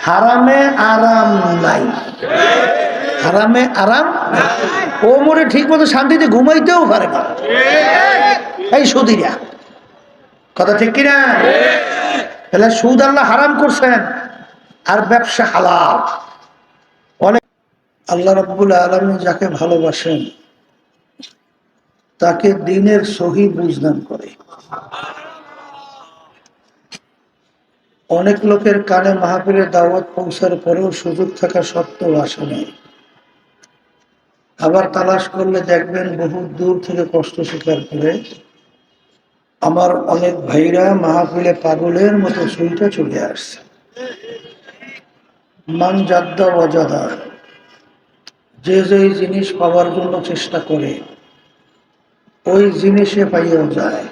হারামে আরাম নাই, হারামে আরাম। ও মনে ঠিক মতো শান্তিতে ঘুমাইতেও পারে না এই সুদিরা, কথা ঠিক কিনা? তাহলে সুদ আল্লাহ হারাম করছেন আর ব্যবসা হালাল। অনেক আল্লাহ রাব্বুল আলামিন যাকে ভালোবাসেন তাকে দ্বীনের সহি বুঝদান করে। অনেক লোকের কানে মাহফিলের দাওয়াত পৌঁছার পরেও সুযোগ থাকা সত্ত্বেও আসে নাই। আবার তালাশ করলে দেখবেন বহু দূর থেকে কষ্ট স্বীকার করে আমার অনেক ভাইরা মাহফিলে পাগলের মতো ছুটে চলে আসছে। মান জাদ্দা ওয়াজাদা, যে যে জিনিস পাওয়ার জন্য চেষ্টা করে ওই জিনিসে পাইয়াও যায়।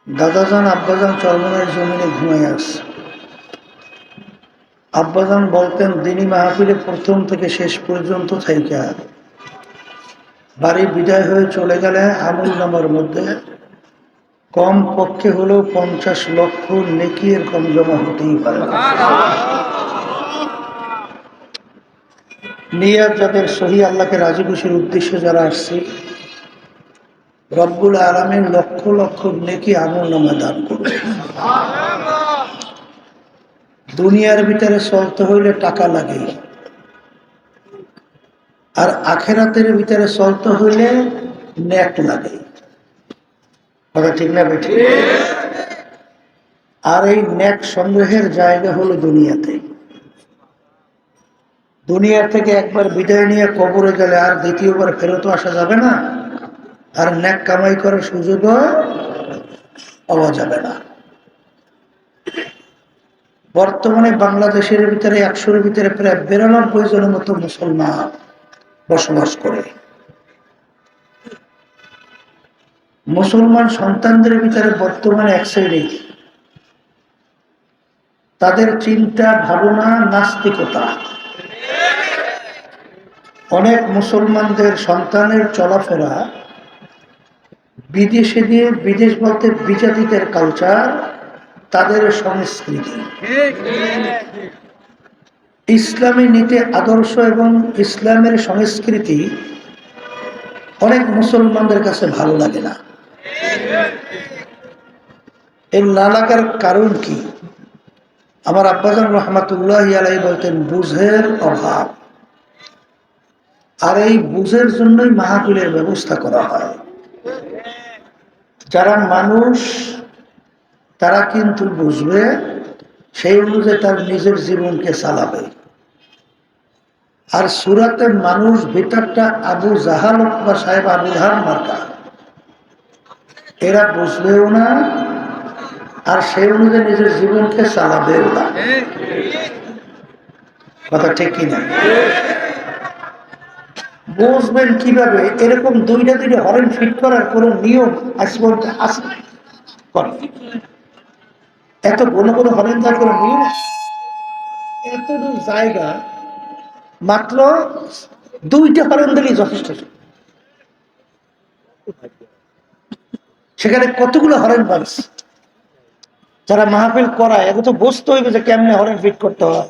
দাদাজান আব্বাজান চরমনের জমিনে ঘুমাই আসছে। আব্বাজান বলতেন দিনী মাহফিলে প্রথম থেকে শেষ পর্যন্ত থাইকা বাড়ি বিদায় হয়ে চলে গেলে আমল নামার মধ্যে কম পক্ষে হলেও 50 লক্ষ নেকি এরকম জমা হতেই পারে। নিয়ত যাদের সহি, আল্লাহকে রাজি খুশির উদ্দেশ্যে যারা আসছে, রব্বুল আলামিন লক্ষ লক্ষ নেকি আমল নামা দান করবে। দুনিয়ার ভিতরে চলতে হইলে টাকা লাগে, আর আখেরাতের ভিতরে চলতে হইলে নেক লাগে, কথা ঠিক না বেঠিক? আর এই নেক সংগ্রহের জায়গা হলো দুনিয়াতে। দুনিয়া থেকে একবার বিদায় নিয়ে কবরে গেলে আর দ্বিতীয়বার ফেরত আসা যাবে না, আর নেক কামাই করার সুযোগও পাওয়া যাবে না। বর্তমানে বাংলাদেশের ভিতরে 100-এর ভিতরে প্রায় 92 জনের মতো মুসলমান বসবাস করে। মুসলমান সন্তানদের ভিতরে বর্তমানে এক শ্রেণী, তাদের চিন্তা ভাবনা নাস্তিকতা। অনেক মুসলমানদের সন্তানের চলাফেরা বিদেশে দিয়ে, বিদেশ বলতে বিজাতিদের কালচার, তাদের সংস্কৃতি, ইসলামী নীতি আদর্শ এবং ইসলামের সংস্কৃতি অনেক মুসলমানদের কাছে ভালো লাগে না। এর না লাগার কারণ কি? আমার আব্বাজান রহমাতুল্লাহি আলাইহি বলতেন বুঝের অভাব। আর এই বুঝের জন্যই মাহফিলের ব্যবস্থা করা হয়। যারা মানুষ তারা কিন্তু বুঝবে, সেই অনুযায়ী তার নিজের জীবনকে চালাবে। আর সুরাতে মানুষ ভিতরটা আবু জাহাল বা সাহেব আবু জাহাল মার্কা, এরা বুঝবেও না আর সেই অনুযায়ী নিজের জীবনকে চালাবেও না, কথা ঠিক কিনা? বুঝবেন কিভাবে? এরকম দুইটা হরেন ফিট করার কোন নিয়ম আজ পর্যন্ত আছে? এত কোন হরেন তার কোন নিয়ম? এতটুকু জায়গা মাত্র 2টা হরেন দিলেই যথেষ্ট। সেখানে কতগুলো হরেন বাজ যারা মাহফিল করায়, এত তো বুঝতে হইবে যে কেমনে হরেন ফিট করতে হয়,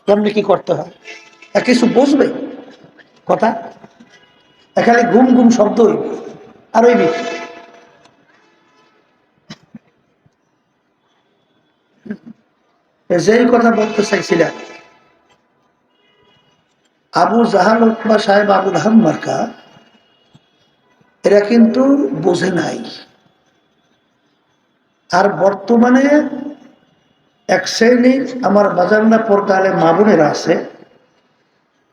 কেমনে কি করতে হয়, আর কিছু বুঝবে কথা? এখানে ঘুম ঘুম শব্দ হইবে আর হইবে। যেই কথা বলতে চাইছিলাম, আবু জাহাল বা সাহেব আবুল হাম মার্কা এরা কিন্তু বোঝে নাই। আর বর্তমানে এক শ্রেণীর আমার বাজারনা পর্দালে মা বোনেরা আছে,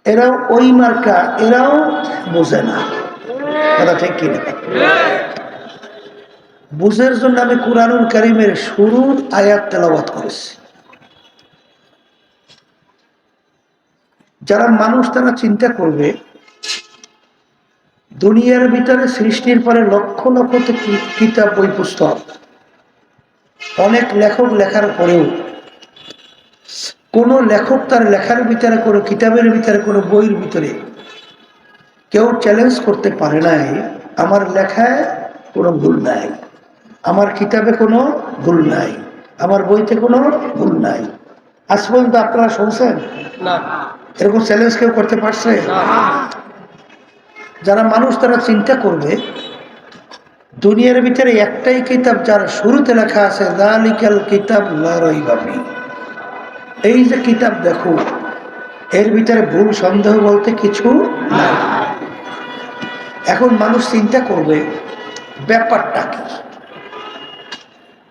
এরাও ওই মার্কা, এরাও বোঝে না, কথা ঠিক কিনা? বুঝের জন্য আমি কুরআনুল কারীমের শুরুর আয়াত তেলাওয়াত করেছি। যারা মানুষ তারা চিন্তা করবে দুনিয়ার ভিতরে সৃষ্টির পরে লক্ষ লক্ষ কিতাব বই পুস্তক, অনেক লেখক লেখার পরেও কোন লেখক তার লেখার ভিতরে, কোনো কিতাবের ভিতরে, কোনো বইয়ের ভিতরে কেউ চ্যালেঞ্জ করতে পারে নাই আমার লেখায় কোনো ভুল নাই, আমার কিতাবে কোনো ভুল নাই। আমার বইতে কোনো ভুল নাই। আজ পর্যন্ত আপনারা শুনছেন এরকম চ্যালেঞ্জ কেউ করতে পারছে? যারা মানুষ তারা চিন্তা করবে দুনিয়ার ভিতরে একটাই কিতাব যার শুরুতে লেখা আছে যালিকাল কিতাব লা রাইবা ফীহ। এই যে কিতাব দেখো, এর ভিতরে ভুল সন্দেহ বলতে কিছু নাই। এখন মানুষ চিন্তা করবে ব্যাপারটা কি,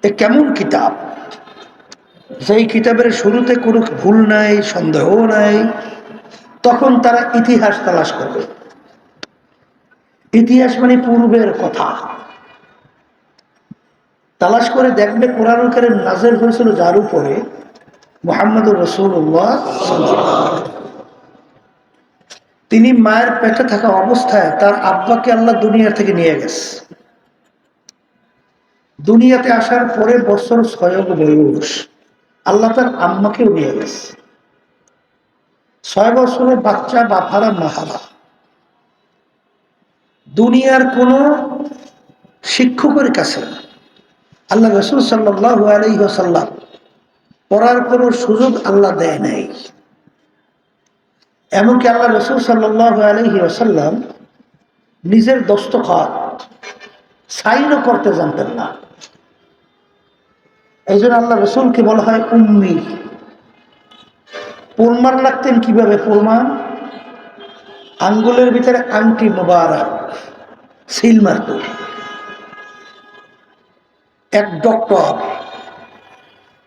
এ কেমন কিতাব, যেই কিতাবের শুরুতে কোনো ভুল নাই, সন্দেহ নাই। তখন তারা ইতিহাস তালাশ করবে। ইতিহাস মানে পূর্বের কথা তালাশ করে দেখবে কোরআনুল কারীম নাযিল হয়েছিল যার উপরে, মুহাম্মদুর রাসূলুল্লাহ। তিনি মায়ের পেটে থাকা অবস্থায় তার আব্বাকে আল্লাহ দুনিয়া থেকে নিয়ে গেছে। দুনিয়াতে আসার পরে বছর 6 বয়স আল্লাহ তার আম্মাকেও নিয়ে গেছে। 6 বছরের বাচ্চা বাফারা মাহারা, দুনিয়ার কোন শিক্ষকের কাছে আল্লাহ রাসূল সাল্লাল্লাহু আলাইহি ওয়াসাল্লাম পড়ার কোনো সুযোগ আল্লাহ দেয় নাই। এমনকি আল্লাহ রাসূল সাল্লাল্লাহু আলাইহি ওয়াসাল্লাম নিজের দস্তখত সাইনও করতে জানতেন না। এই জন্য আল্লাহ রাসূলকে বলা হয় উম্মি। প্রমাণ রাখতেন কিভাবে? প্রমাণ আঙ্গুলের ভিতরে আংটি মোবারক সিল মারত। এক ডক্টর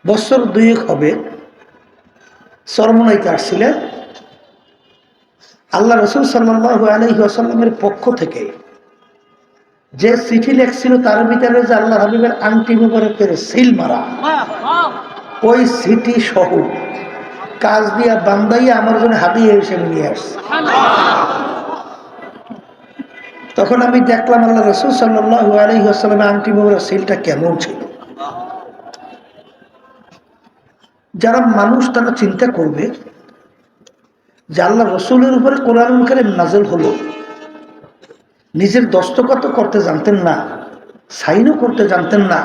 বছর 2 হবে চরমনাইতে আসছিলেন। আল্লাহ রাসূল সাল্লাল্লাহু আলাইহি ওয়াসাল্লামের পক্ষ থেকে যে চিঠি লেখছিল তার ভিতরে যে আল্লাহ হাবিবের আংটি মোবারকের সিল মারা, ওই চিঠি সহ কাজ দিয়া বান্দাইয়া আমার জন্য হাদিয়া হিসেবে নিয়ে আসছে। তখন আমি দেখলাম আল্লাহ রাসূল সাল্লাল্লাহু আলাইহি ওয়াসাল্লামের আংটি মোবারকের সিলটা কেমন ছিল। যারা মানুষ তারা চিন্তা করবে যে আল্লাহ রসুলের উপরে কোরআনুল কারীম নাযিল হলো, নিজের দস্তখত করতে জানতেন না, সাইনও করতে জানতেন না,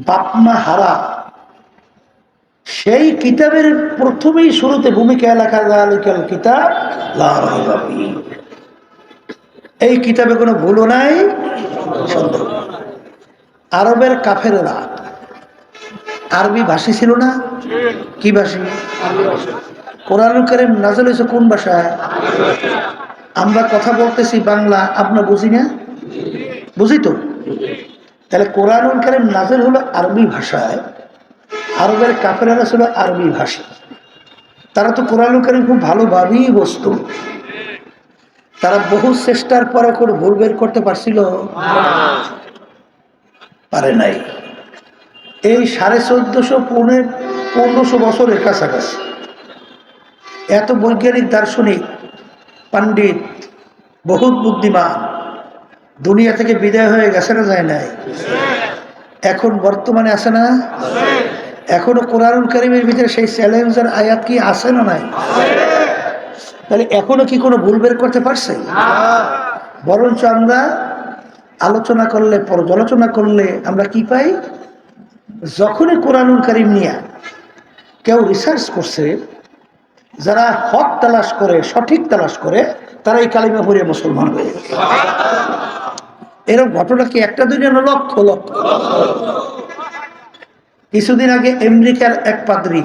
বাপ মা হারা, সেই কিতাবের প্রথমেই শুরুতে ভূমিকা লেখা যালিকাল কিতাব লা রাইবা ফীহ। এই কিতাবে কোনো ভুলও নাই, সন্দেহ। আরবের কাফেররা আরবি ভাষী ছিল না? কি ভাষী? কোরআনুল কারীম নাযিল হয়েছে কোন ভাষায়? আমরা কথা বলতেছি বাংলা, আপনার বুঝি না? বুঝি তো। তাহলে কোরআনুল কারীম নাযিল হলো আরবি ভাষায়, আরবের কাফেররা ছিল আরবি ভাষী। তারা তো কোরআনুল কারীম খুব ভালোভাবেই বুঝত। তারা বহু চেষ্টার পরে করে ভুল বের করতে পারছিল? পারে নাই। এই 1450-1500 বছরের কাছাকাছি এত বৈজ্ঞানিক, দার্শনিক, পণ্ডিত, বহুত বুদ্ধিমান দুনিয়া থেকে বিদায় হয়ে গেছে না যায় নাই? এখন বর্তমানে আছে না? এখনো কোরআনুল কারীমের ভিতরে সেই চ্যালেঞ্জের আয়াত কি আছে না নাই? তাহলে এখনো কি কোনো ভুল বের করতে পারছে? বরঞ্চ আমরা আলোচনা করলে, পর্যালোচনা করলে আমরা কি পাই? যখনই কোরআনুল কারীম নিয়ে কেউ রিসার্চ করছে, যারা হক তালাশ করে, সঠিক তালাশ করে, তারা এই কালিমা পড়ে মুসলমান হয়ে গেছে। এরকম ঘটনা কি একটা দুইটা না, লক্ষ লক্ষ। কিছুদিন আগে আমেরিকার এক পাদ্রী,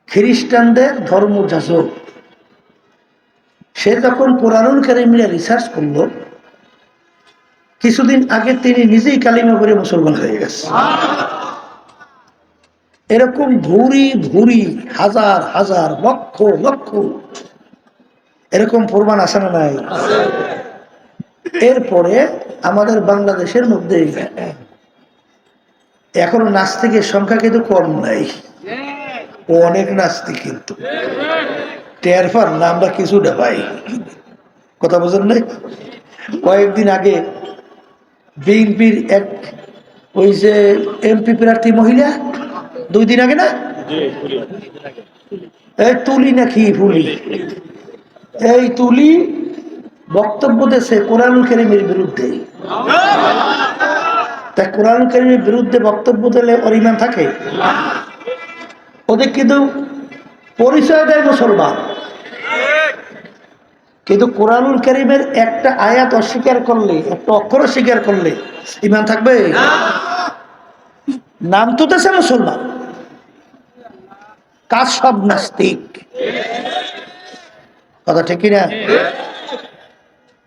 খ্রিস্টানদের ধর্মযাজক, সে যখন কোরআনুল কারীম নিয়ে রিসার্চ করলো, কিছুদিন আগে তিনি নিজেই কালিমা পড়ে মুসলমান হয়ে গেছে। এরকম ভুরি ভুরি, হাজার হাজার, লক্ষ লক্ষ এরকম প্রমাণ আছে না নাই? এরপরে আমাদের বাংলাদেশের মধ্যে এখনো নাস্তিকের সংখ্যা কিন্তু কম নাই, অনেক নাস্তিক। কিন্তু টের পান না আমরা কিছুটা পাই, কথা বোঝেন নাই? কয়েকদিন আগে বিএনপির এক ওই যে এমপি প্রার্থী মহিলা, 2 দিন আগে না, এই তুলি নাকি ফুলি, এই তুলি বক্তব্য দিয়েছে কোরআনুল কারীমের বিরুদ্ধে। তাই কোরআন কারীমের বিরুদ্ধে বক্তব্য দিলে ওর ঈমান থাকে? ওদের কিন্তু পরিচয় দেয় মুসলমান, কিন্তু কোরআনুল কারীমের একটা আয়াত অস্বীকার করলে, একটা অক্ষর অস্বীকার করলে ঈমান থাকবে? নাম তো দেশে মুসলমান, কাজ সব নাস্তিক। কথা ঠিক কিনা?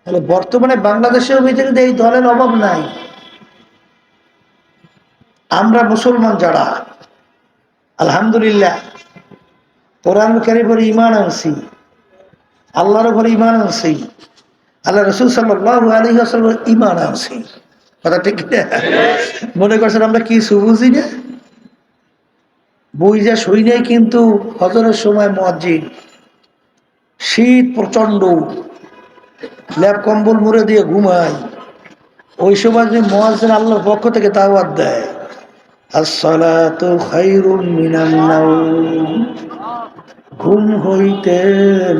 তাহলে বর্তমানে বাংলাদেশের ভিতরে এই দলের অভাব নাই। আমরা মুসলমান যারা আলহামদুলিল্লাহ কোরআন কারীমের ঈমান আনছি, আল্লাহর উপর ঈমান আনছি, আল্লাহ রাসূল সাল্লাল্লাহু আলাইহি ওয়াসাল্লামের ঈমান আনছি। কথা ঠিক কিনা? মনে করছেন আমরা কিছু বুঝি না? বুঝা শুই নাই, কিন্তু হজরের সময় মুয়াজ্জিন, শীত প্রচন্ড, ল্যাপ কম্বল মুড়ে দিয়ে ঘুমায়, ওই সময় যদি মুয়াজ্জিন আল্লাহর পক্ষ থেকে দাওয়াত দেয়, আসসালাতু খায়রুম মিনান নাওম, ঘুম হইতে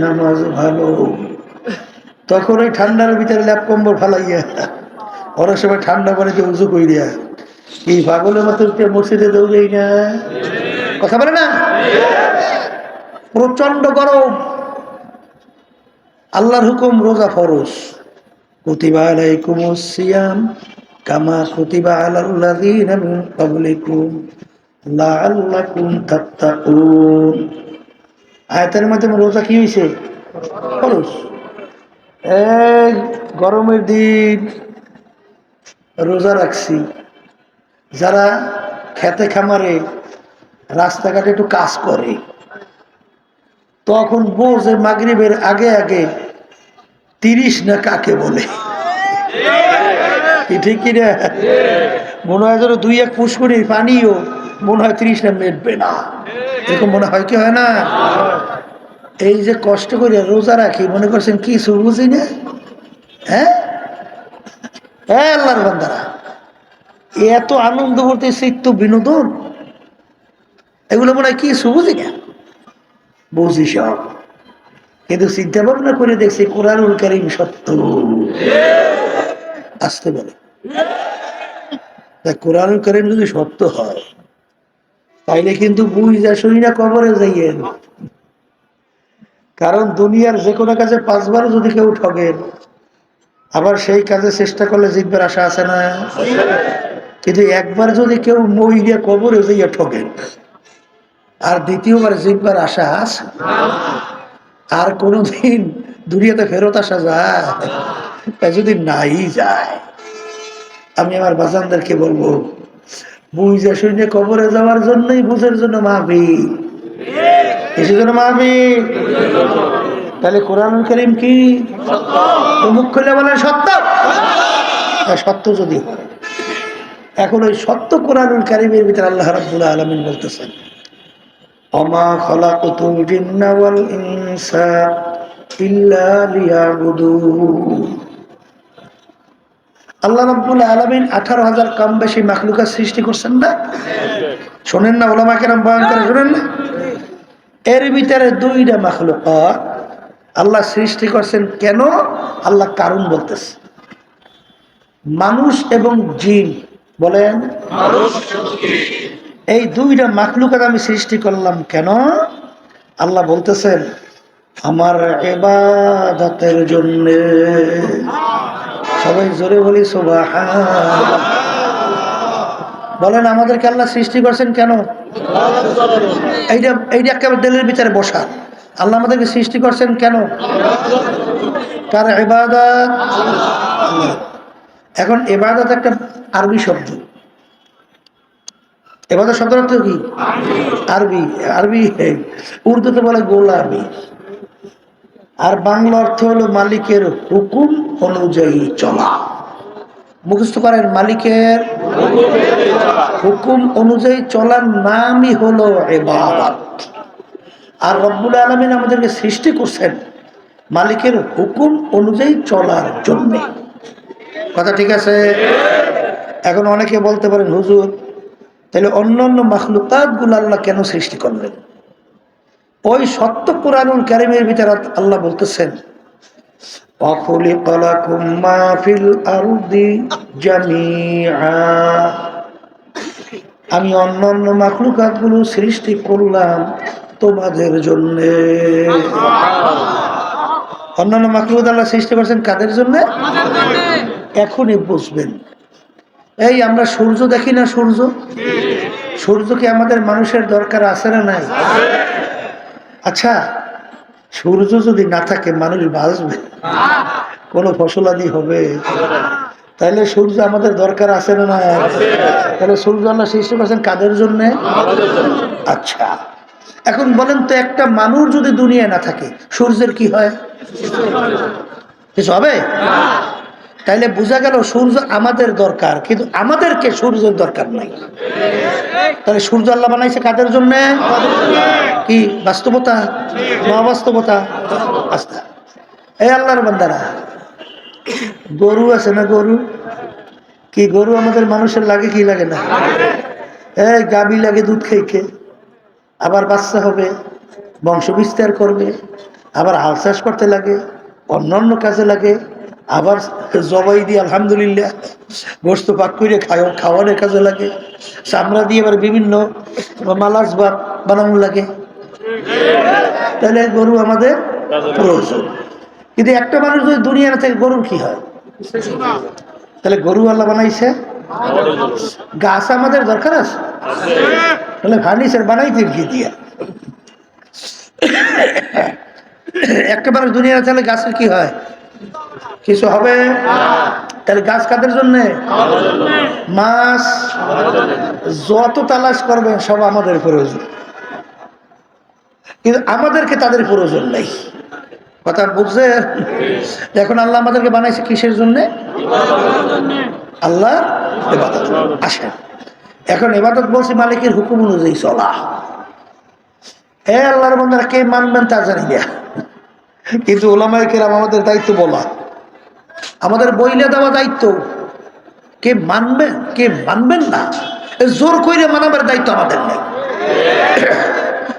নামাজ ভালো, তখন ওই ঠান্ডার ভিতরে ল্যাপ কম্বল ফালাইয়া অনেক সময় ঠান্ডা পানিতে উজু কইরা এই পাগলের মতো মসজিদে দৌড়েই না। কথা বলে না? প্রচন্ড গরম, আল্লাহর হুকুম রোজা ফরজ, কুতিবা আলাইকুমুস সিয়াম কামা কুতিবা আলাল্লাযীনা মিন ক্বাবলিকুম লাআল্লাকুম তাত্তাকুন। আয়াতের মাধ্যমে রোজা কি হয়েছে? ফরজ। এই গরমের দিন রোজা রাখছি, যারা খেতে খামারে রাস্তাঘাটে একটু কাজ করে, তখন বোঝে মাগরিবের আগে আগে 30 না কাকে বলে, ঠিক কিনা? মনে হয় যেন 2-1 পুষ্করির পানিও মনে হয় 30 না মেটবে না, এরকম মনে হয় কি হয় না? এই যে কষ্ট করে রোজা রাখি, মনে করছেন কি বুঝি না? হ্যাঁ, আল্লাহর বান্দারা, এত আনন্দ করতে চিত্ত বিনোদন, এগুলো মনে হয় কি বুঝি না? বুঝি সব, কিন্তু চিন্তা ভাবনা করে দেখছি কোরআনুল কারীম সত্য। আসতে বলে কোরআনুল কারীম যদি সত্য হয়, তাইলে কিন্তু বুঝা শুই না কবরে যাইয়েন। কারণ দুনিয়ার যে কোনো কাজে 5 বার যদি কেউ ঠগেন, আবার সেই কাজে চেষ্টা করলে জিতবার আশা আছে না? কিন্তু একবার যদি কেউ মহিলা কবরে যাইয়া ঠগেন, আর দ্বিতীয়বার জিতবার আশা আছে? আর কোনদিন দুনিয়াতে ফেরত আসা যায়? যদি নাই যায়, আমি আমার বাজানদেরকে বলবো, বুঝা শুনে কবরে যাওয়ার জন্যই বুঝের জন্য মাহফিল, কিসের জন্য মাহফিল? তাহলে কোরআনুল কারীম কি মুখ খুলে বলেন সত্য? সত্য যদি হয়, এখন ওই সত্য কোরআনুল কারীমের ভিতরে আল্লাহ রাব্বুল আলামিন বলতেছেন, ওমা খালাকতুল জিন্না ওয়াল ইনসা ইল্লা লিয়াবুদুন। আল্লাহ রাব্বুল আলামিন 18,000 কম বেশি মাখলুকাত সৃষ্টি করছেন না? শোনেন না? ওলামা কেরাম বয়ান করে শোনেন না? এর ভিতরে 2টা মাখলুকাত আল্লাহ সৃষ্টি করছেন কেন? আল্লাহ কারণ বলতেছে, মানুষ এবং জিন। বলেন, এই 2টা মাখলুকাত আমি সৃষ্টি করলাম কেন? আল্লাহ বলতেছেন আমার ইবাদতের জন্য। সবাই জোরে বলি সুবহানাল্লাহ। বলেন, আমাদেরকে আল্লাহ সৃষ্টি করছেন কেন? এইটা একেবারে দিলের ভিতরে বসা। আল্লাহ আমাদেরকে সৃষ্টি করছেন কেন? কার ইবাদত? এখন ইবাদত একটা আরবি শব্দ। ইবাদত শব্দের অর্থ কি? আরবি। আরবি উর্দুতে বলে গোলামি, আর বাংলা অর্থ হলো মালিকের হুকুম অনুযায়ী চলা। মুখস্থ করেন, মালিকের হুকুম অনুযায়ী চলার নামই হলো ইবাদত। আর রব্বুল আলামিন আমাদেরকে সৃষ্টি করছেন মালিকের হুকুম অনুযায়ী চলার জন্য। কথা ঠিক আছে? এখন অনেকে বলতে পারেন, হুজুর তাহলে অন্যান্য মাখলুকাত গুলো আল্লাহ কেন সৃষ্টি করলেন? ওই সত্য কোরআনুল কারীমের ভিতরে আল্লাহ বলতেছেন وخلق لكم ما في الأرض جميعا আমি অন্যান্য মাখলুকাতগুলো সৃষ্টি করলাম তোমাদের জন্য। অন্যান্য মাখলুকাত আল্লাহ সৃষ্টি করেছেন কাদের জন্য? এখনই বুঝবেন। এই আমরা সূর্য দেখি না, সূর্য কি আমাদের মানুষের দরকার আছে না নাই? আচ্ছা, সূর্য যদি না থাকে মানুষ বাঁচবে? কোনো ফসলাদি হবে? তাহলে সূর্য আমাদের দরকার আছে না নাই? তাহলে সূর্য আল্লাহ সৃষ্টি করেছেন কাদের জন্য? আচ্ছা, এখন বলেন তো, একটা মানুষ যদি দুনিয়ায় না থাকে সূর্যের কি হয়? কিছু হবে? তাইলে বোঝা গেল সূর্য আমাদের দরকার, কিন্তু আমাদেরকে সূর্যের দরকার নাই। তাহলে সূর্য আল্লাহ বানাইছে কাদের জন্য? কি বাস্তবতা না অবাস্তবতা? আস্থা। এই আল্লাহর বান্দারা, গরু আছে না? গরু কি, গরু আমাদের মানুষের লাগে কি লাগে না? এই গাবি লাগে দুধ খেয়ে, আবার বাচ্চা হবে, বংশ বিস্তার করবে, আবার হাল চাষ করতে লাগে, অন্যান্য কাজে লাগে, আবার জবাই দিয়ে আলহামদুলিল্লাহ গোস্ত পাক করে খাওয়ানোর কাজে লাগে, চামড়া দিয়ে আবার বিভিন্ন মালাজ বা বানানো লাগে। তাহলে গরু আমাদের প্রয়োজন। কিন্তু একটা মানুষ যদি দুনিয়া না থাকে গরুর কি হয়? তাহলে গরু আল্লাহ বানাইছে। গাছ আমাদের দরকার আছে, তাহলে ফার্নিচার বানাইতে কি দিয়া? একটা মানুষ দুনিয়া না থাকলে গাছের কি হয়? কিছু হবে? তাহলে গাছ কাদের জন্য? মাছ যত তালাশ করবেন সব আমাদের প্রয়োজন, কিন্তু আমাদেরকে তাদের প্রয়োজন নেই। কথা বুঝছে? এখন আল্লাহ আমাদেরকে বানাইছে কিসের জন্য? আল্লাহ ইবাদত। আসেন এখন ইবাদত বলছি মালিকের হুকুম অনুযায়ী চলা। আল্লাহর বান্দারা কে মানবেন তা জানি না, কিন্তু ওলামায়ে কেরাম আমাদের দায়িত্ব বলা, আমাদের বইলে দেওয়া দায়িত্ব। কে মানবেন কে মানবেন না, জোর কইরে মানাবার দায়িত্ব আমাদের নেই।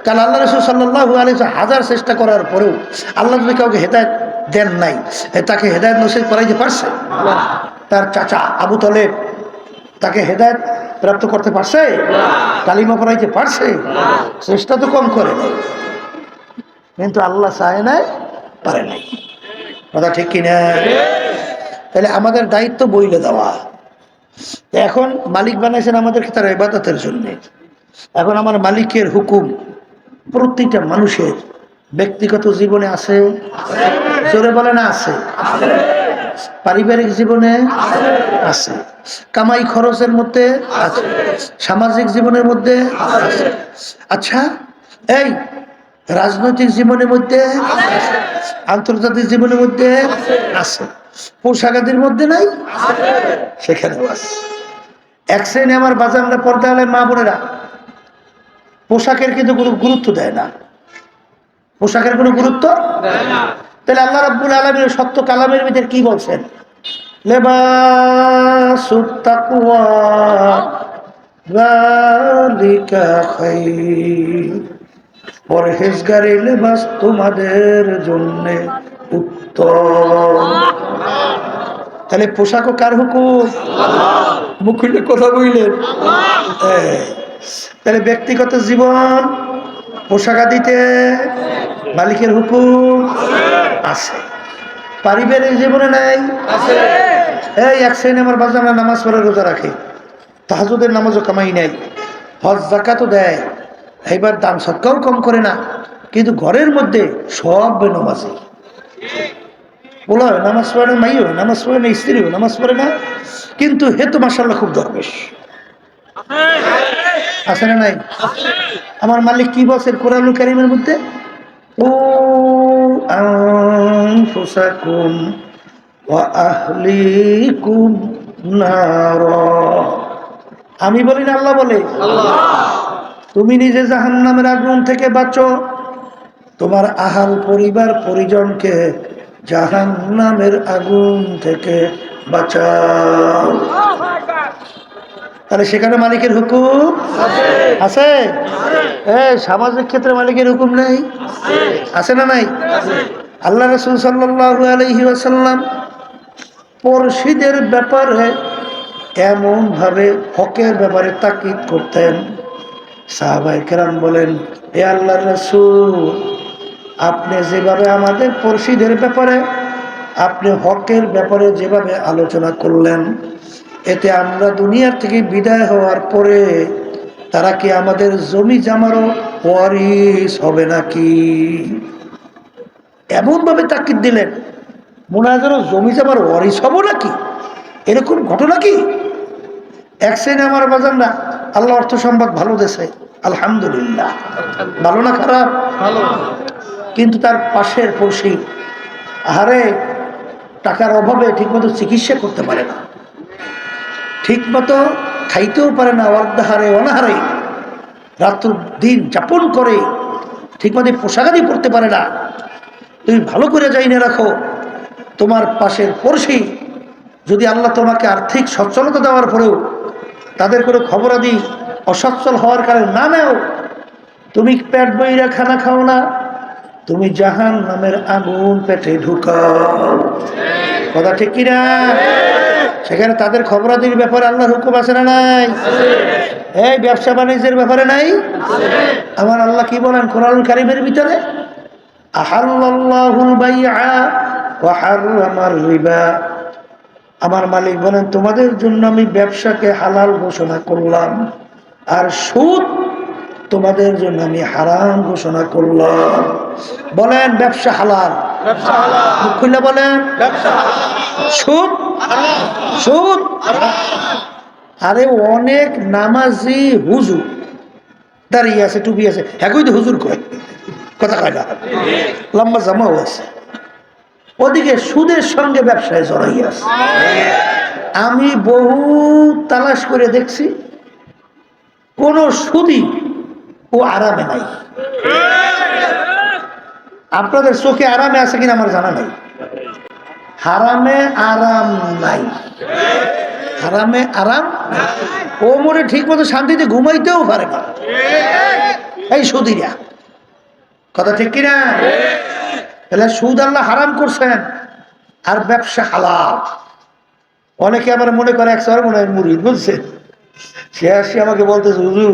কারণ আল্লাহ রাসূল সাল্লাল্লাহু আলাইহি ওয়াসাল্লাম হাজার চেষ্টা করার পরেও আল্লাহ যদি কাউকে হেদায়েত দেন নাই, তাকে হেদায়েত নসিব করাইতে পারছে? তার চাচা আবু তালেব তাকে হেদায়েত প্রাপ্ত করতে পারছে? কালিমা পড়াইতে পারছে? চেষ্টা তো কম করে নাই, কিন্তু আল্লাহ চায় নাই, পারে নাই। কথা ঠিক কিনা? তাহলে আমাদের দায়িত্ব বইলে দেওয়া। এখন মালিক বানাইছেন আমাদেরকে তার ইবাদতের জন্য। এখন আমার মালিকের হুকুম প্রত্যেকটা মানুষের ব্যক্তিগত জীবনে আছে, জোরে বলে না আছে? পারিবারিক জীবনে আছে, কামাই খরচের মধ্যে আছে, সামাজিক জীবনের মধ্যে আছে। আচ্ছা, এই রাজনৈতিক জীবনের মধ্যে, আন্তর্জাতিক জীবনের মধ্যে আছে, পোশাকাদির মধ্যে নাই, সেখানেও আছে। এক শ্রেণী আমার বাজারে পর্দা আলের মা বোনেরা পোশাকের কিন্তু কোনো গুরুত্ব দেয় না, পোশাকের কোনো গুরুত্ব দেয় না। তাহলে আল্লাহ রাব্বুল আলামিন সত্য কালামের ভিতরে কি বলছেন? লিবাসুত তাকওয়া যালিকা খায়র, পরহেজগারি লেবাস তোমাদের জন্য উত্তম। তাহলে পোশাকও কার হুকুম? মুখ খুলে কথা বললেন। তাহলে ব্যক্তিগত জীবন পোশাকাদিতে মালিকের হুকুম আছে, পারিবারিক জীবনে নাই। এই এক শ্রেণী আমার বাজানা নামাজ পড়ে রোজা রাখে, তাহাজ্জুদের নামাজও কামাই নেয়, হজ যাকাতও দেয়, এইবার দান সদকাও কম করে না, কিন্তু ঘরের মধ্যে সব বেনামাজি। বলা হয় নামাজ পড়ে না, মাইও নামাজ পড়ে না, স্ত্রীও নামাজ পড়ে না, কিন্তু হে তো মাশাআল্লাহ খুব দরবেশ। আছে না নাই? আমার মালিক কি বলছেন কোরআনুল কারীমের মধ্যে? ও আনফুসাকুম ওয়া আহলিকুম নার। আমি বলি না, আল্লাহ বলে। তুমি নিজে জাহান্নামের আগুন থেকে বাঁচো, তোমার আহাল পরিবার পরিজনকে জাহান্নামের আগুন থেকে বাঁচাও। তাহলে সেখানে মালিকের হুকুম আছে। সামাজিক ক্ষেত্রে মালিকের হুকুম নেই? আছে না নাই? আল্লাহ রাসূল সাল্লাল্লাহু আলাইহি ওয়াসাল্লাম পড়শিদের ব্যাপারে এমনভাবে হকের ব্যাপারে তাকিদ করতেন, সাহাবায়ে কেরাম বলেন, হে আল্লাহর রাসূল, আপনি যেভাবে আমাদের পড়শিদের ব্যাপারে, আপনি হকের ব্যাপারে যেভাবে আলোচনা করলেন, এতে আমরা দুনিয়ার থেকে বিদায় হওয়ার পরে তারা কি আমাদের জমি জামারও ওয়ারিস হবে নাকি? এমনভাবে তাকিদ দিলেন, মনে হয় যেন জমি জামার ওয়ারিস হবো নাকি, এরকম ঘটনা কি? এক শ্রেণী আমার বাজার না, আল্লাহ অর্থ সম্পদ ভালো দেশে, আলহামদুলিল্লাহ, ভালো না খারাপ? ভালো। কিন্তু তার পাশের পড়শি, আহারে টাকার অভাবে ঠিকমতো চিকিৎসা করতে পারে না, ঠিকমতো খাইতেও পারে না, অর্ধাহারে অনাহারে রাত্র দিন যাপন করে, ঠিকমতো পোশাকাদি পরতে পারে না। তুমি ভালো করে যাইনে রাখো, তোমার পাশের পড়শি যদি আল্লাহ তোমাকে আর্থিক সচ্ছলতা দেওয়ার পরেও তাদের করে খবরাদি অসচ্ছল হওয়ার কারণে না নেও, তুমি পেট বইরা খানা খাও না, তুমি জাহান্নামের আগুন পেটে ঢুকাও। কথা ঠিক কিনা? সেখানে তাদের খবরাদির ব্যাপারে আল্লাহর হুকুম আছে না নাই? এই ব্যবসা বাণিজ্যের ব্যাপারে নাই? আমার আল্লাহ কি বলেন কোরআনুল কারীমের ভিতরে? আহাল্লাল্লাহুল বাইআ ওয়া হাররামার রিবা। আমার মালিক বলেন, তোমাদের জন্য আমি ব্যবসাকে হালাল ঘোষণা করলাম, আর সুদ তোমাদের জন্য আমি হারাম ঘোষণা করলাম। বলেন ব্যবসা হালাল, ব্যবসা হালাল, মুখ খুলে বলেন ব্যবসা হালাল, সুদ হারাম, সুদ হারাম। আরে অনেক নামাজি হুজুর দাঁড়িয়ে আছে, টুপি আছে, একই তো হুজুর কয়, কথা কয় না, লম্বা জামাও আছে, ওদিকে সুদের সঙ্গে ব্যবসায় জড়াই আছে। আমি বহু তালাশ করে দেখছি, কোন সুদী ও আরামে নাই। আপনাদের চোখে আরামে আছে কিনা আমার জানা নাই। হারামে আরাম নাই, হারামে আরাম, ও মনে ঠিক মতো শান্তিতে ঘুমাইতেও পারে না এই সুদীরা। কথা ঠিক কিনা? তাহলে সুদ আল্লাহ হারাম করছেন, আর ব্যবসা হালাল। অনেকে আবার মনে করে এক মনে হয় মুরিদ, বুঝছে, সে আসি আমাকে বলতেছে, হুজুর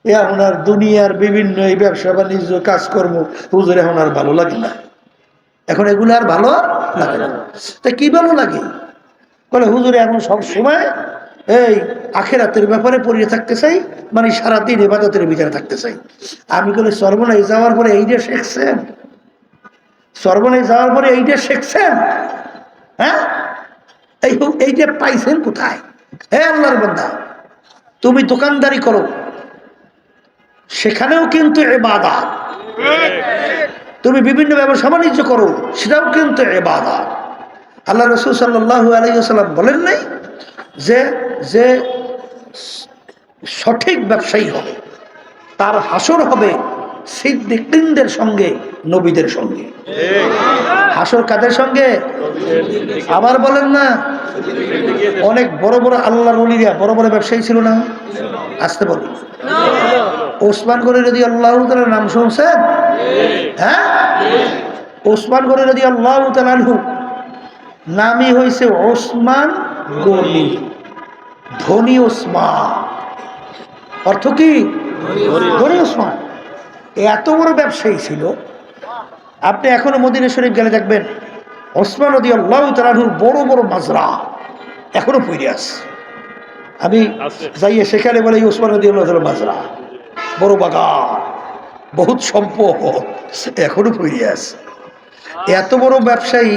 এখন আর দুনিয়ার বিভিন্ন এই ব্যবসা বাণিজ্য কাজকর্ম হুজুর এখন আর ভালো লাগে না, এখন এগুলো আর ভালো লাগে না। তা কি ভালো লাগে? বলে হুজুর এখন সব সময় এই আখিরাতের ব্যাপারে পড়িয়ে থাকতে চাই, মানে সারাদিন ইবাদতের ভিতরে থাকতে চাই। আমি বলে সর্বনাশ যাওয়ার পরে এইটা শিখছেন, সর্বনাশ যাওয়ার পরে এইটা শিখছেন, হ্যাঁ এইটা পাইছেন কোথায়? হে আল্লাহর বান্দা, তুমি দোকানদারি করো, সেখানেও কিন্তু ইবাদত। তুমি বিভিন্ন ব্যবসা বাণিজ্য করো, সেটাও কিন্তু ইবাদত। আল্লাহ রাসূল সাল্লাল্লাহু আলাইহি ওয়াসাল্লাম বলেন নাই যে যে সঠিক ব্যবসায়ী হবে তার হাসর হবে সিদ্দিকদের সঙ্গে, নবীদের সঙ্গে। হাসর কাদের সঙ্গে? আবার বলেন না, অনেক বড় বড় আল্লাহর ওলিরা বড় বড় ব্যবসায়ী ছিল না? আসতে বলি, ওসমান গনি রাদিয়াল্লাহু তাআলার নাম শুনছেন? হ্যাঁ, ওসমান গনি রাদিয়াল্লাহু তাআলা আনহু নামই হয়েছে ওসমান গনি, ধনী ওসমান। অর্থ কি? ধনী ওসমান। এত বড় ব্যবসায়ী ছিল। আপনি এখনো মদিনা শরীফ গেলে দেখবেন ওসমান রাদিয়াল্লাহু তাআলা আনহুর বড় বড় মাজরা এখনো পড়ে আছে। আমি যাইয়ে সেখানে বলে ওসমান রাদিয়াল্লাহু তাআলা মাজরা, বড় বাগান, বহুত সম্পদ এখনো পড়ে আছে। এত বড় ব্যবসায়ী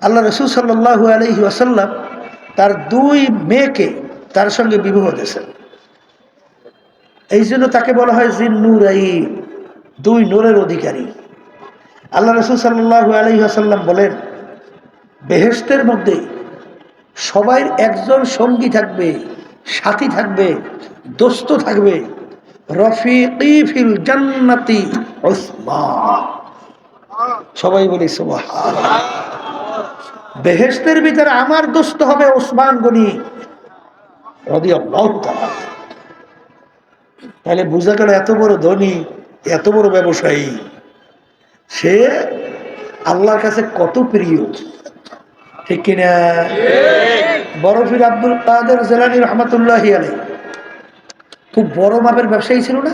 আল্লাহ রাসূল সাল্লাল্লাহু আলাইহি ওয়াসাল্লাম তার দুই মেয়েকে তার সঙ্গে বিবাহ দিয়েছেন। এই জন্য তাকে বলা হয় জিন্নুরাইন, দুই নূরের অধিকারী। আল্লাহ রাসূল সাল্লাল্লাহু আলাইহি ওয়াসাল্লাম বলেন, বেহেশতের মধ্যে সবাই একজন সঙ্গী থাকবে, সাথী থাকবে, দোস্ত থাকবে। রফিকি ফিল জান্নাতি উসমান। সবাই বলি সুবহানাল্লাহ। বেহেশতের ভিতরে আমার দোস্ত হবে ওসমান গনি রাদিয়াল্লাহু তাআলা। তাহলে বোঝা গেল এত বড় ধনী, এত বড় ব্যবসায়ী, সে আল্লাহর কাছে কত প্রিয়, ঠিক কিনা? বড় পীর আব্দুল কাদের জিলানী রহমাতুল্লাহি আলাইহি খুব বড় মাপের ব্যবসায়ী ছিল না?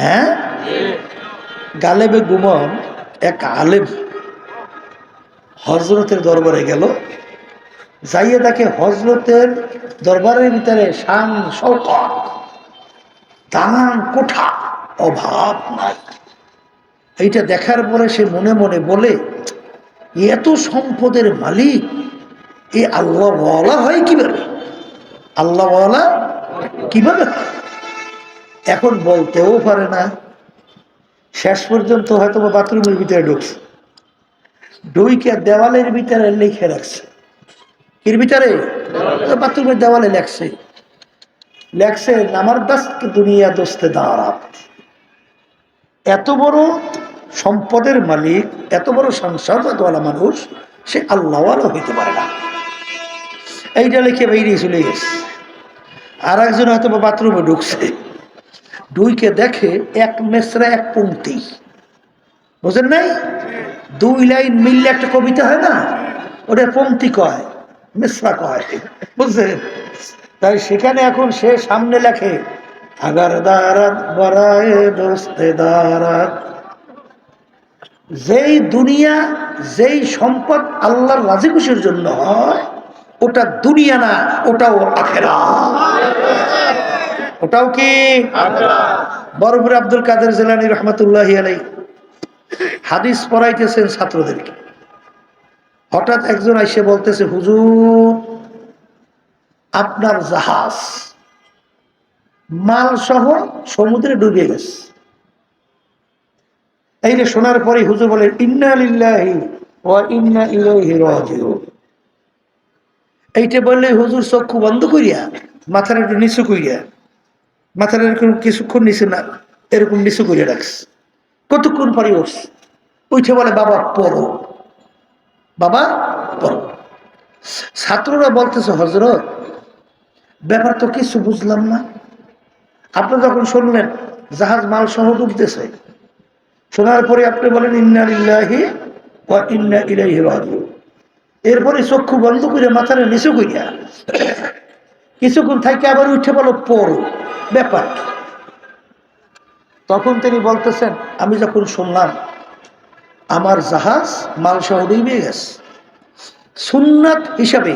হ্যাঁ, গালেবে গুমন এক আলেম হজরতের দরবারে গেল, যাইয়ে তাকে হজরতের দরবারের ভিতরে শান শওকত, দালান কোঠা, অভাব নাই। এইটা দেখার পরে সে মনে মনে বলে, এত সম্পদের মালিক এ আল্লাহওয়ালা হয় কিভাবে? আল্লাহওয়ালা কিভাবে হয়? এখন বলতেও পারে না। শেষ পর্যন্ত হয়তো বাথরুমের ভিতরে ঢুকছে, ঢুইকে দেওয়ালের ভিতরে লিখে রাখছে। এর ভিতরে বাথরুমের দেওয়ালে লেখছে নামার দাস্ত দুনিয়া দোস্তে দাঁড়াত। এত বড় সম্পদের মালিক, এত বড় সংসারওয়ালা মানুষ, সে আল্লাহওয়ালা হইতে পারে না। এইটা লিখে বেরিয়ে চলে গেছে। আর একজন হয়তো বাথরুমে ঢুকছে, ঢুইকে দেখে এক মেসরা এক পংক্তি, বুঝেন নাই? 2 লাইন মিললে একটা কবিতা হয় না, ওটা পংক্তি কয়, মেসরা কয়, বুঝছেন? তাই সেখানে এখন সে সামনে লেখে আগার দারাত বরায়ে দোস্তে দারাত। যেই দুনিয়া, যেই সম্পদ আল্লাহর রাজি খুশির জন্য হয়, ওটা দুনিয়া না, ওটাও আখিরাত। ওটাও কি বড় পীর আব্দুল কাদের জিলানী রহমাতুল্লাহি আলাইহি হাদিস পড়াইতেছেন ছাত্রদেরকে। হঠাৎ একজন আইসে বলতেছে, হুজুর আপনার জাহাজ মাল সহ সমুদ্রে ডুবে গেছে। এইটা শোনার পরে হুজুর বলে, ইন্না লিল্লাহি ওয়া ইন্না ইলাইহি রাজিউন। এইটা বললে হুজুর চক্ষু বন্ধ করিয়া মাথার একটু নিচু করিয়া, মাথার এরকম কিছুক্ষণ নিচে না, এরকম নিচু করিয়া রাখছে। কতক্ষণ পরে উঠছে, উঠে বলে, বাবা পড়ো, বাবা পড়ো। ছাত্ররা বলতেছে, হযরত ব্যাপার তো কিছু বুঝলাম না। আপনি যখন শুনলেন জাহাজ মাল সহ ডুবতেছে, শোনার পরে আপনি বলেন ইন্না লিল্লাহি ওয়া ইন্না ইলাইহি রাজিউন, এরপরে চক্ষু বন্ধ করে মাথার নিচু করিয়া কিছুক্ষণ থাকি আবার উঠে বলো পড়ো, ব্যাপার। তখন তিনি বলতেছেন, আমি যখন শুনলাম আমার জাহাজ মাল সহ ডুবে গেছে, সুন্নাত হিসাবে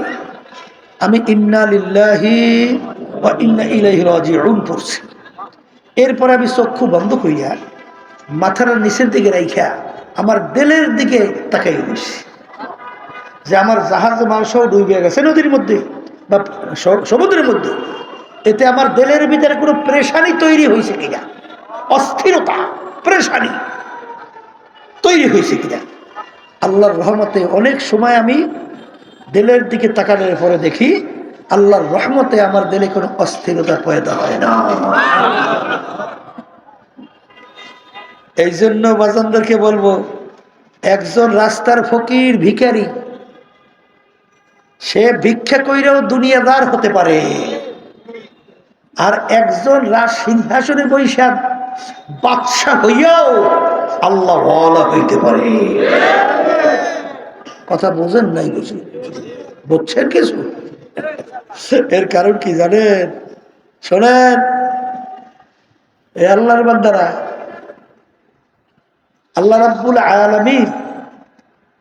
আমি ইন্না লিল্লাহি ওয়া ইন্না ইলাইহি রাজিউন পড়ছি। এরপর আমি চক্ষু বন্ধ করিয়া মাথার নিচের দিকে রাইখা আমার দিলের দিকে তাকাই দিছি যে আমার জাহাজ মাল সহ ডুবে গেছে নদীর মধ্যে বা সমুদ্রের মধ্যে, এতে আমার দিলের ভিতরে কোনো প্রেশানি তৈরি হয়েছে কিনা, অস্থিরতা প্রেশানি তৈরি হয়েছে কিনা। আল্লাহর রহমতে অনেক সময় আমি দিলের দিকে তাকানোর পরে দেখি আল্লাহর রহমতে আমার দিলে কোনো অস্থিরতা পয়দা হয় না। এই জন্য বাজানদেরকে বলবো, একজন রাস্তার ফকির ভিখারি, সে ভিক্ষা কইরেও দুনিয়াদার হতে পারে, আর একজন রাজ সিংহাসনে বৈশা বাদশা হইয়াও আল্লাহ ওয়ালা হইতে পারে। কথা বোঝেন নাই? বুঝছেন কিছু? এর কারণ কি জানেন? শোনেন, এ আল্লাহর বান্দারা, আল্লাহ রাব্বুল আলামিন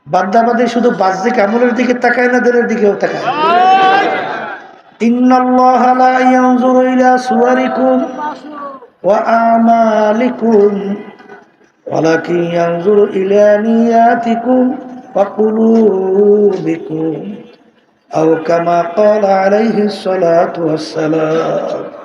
বান্দাবাদী শুধু বাহ্যিক আমলের দিকে তাকায় না, দিলের দিকেও তাকায়। ইন্নাল্লাহা লা ইয়ানজুরু ইলা সুওয়ারিকুম ওয়া আমালিকুম ওয়ালাকিন ইয়ানজুরু ইলা নিয়াতিকুম ওয়া কুলুবিকুম আও কামা ক্বালা আলাইহিস সালাতু ওয়াস সালাম।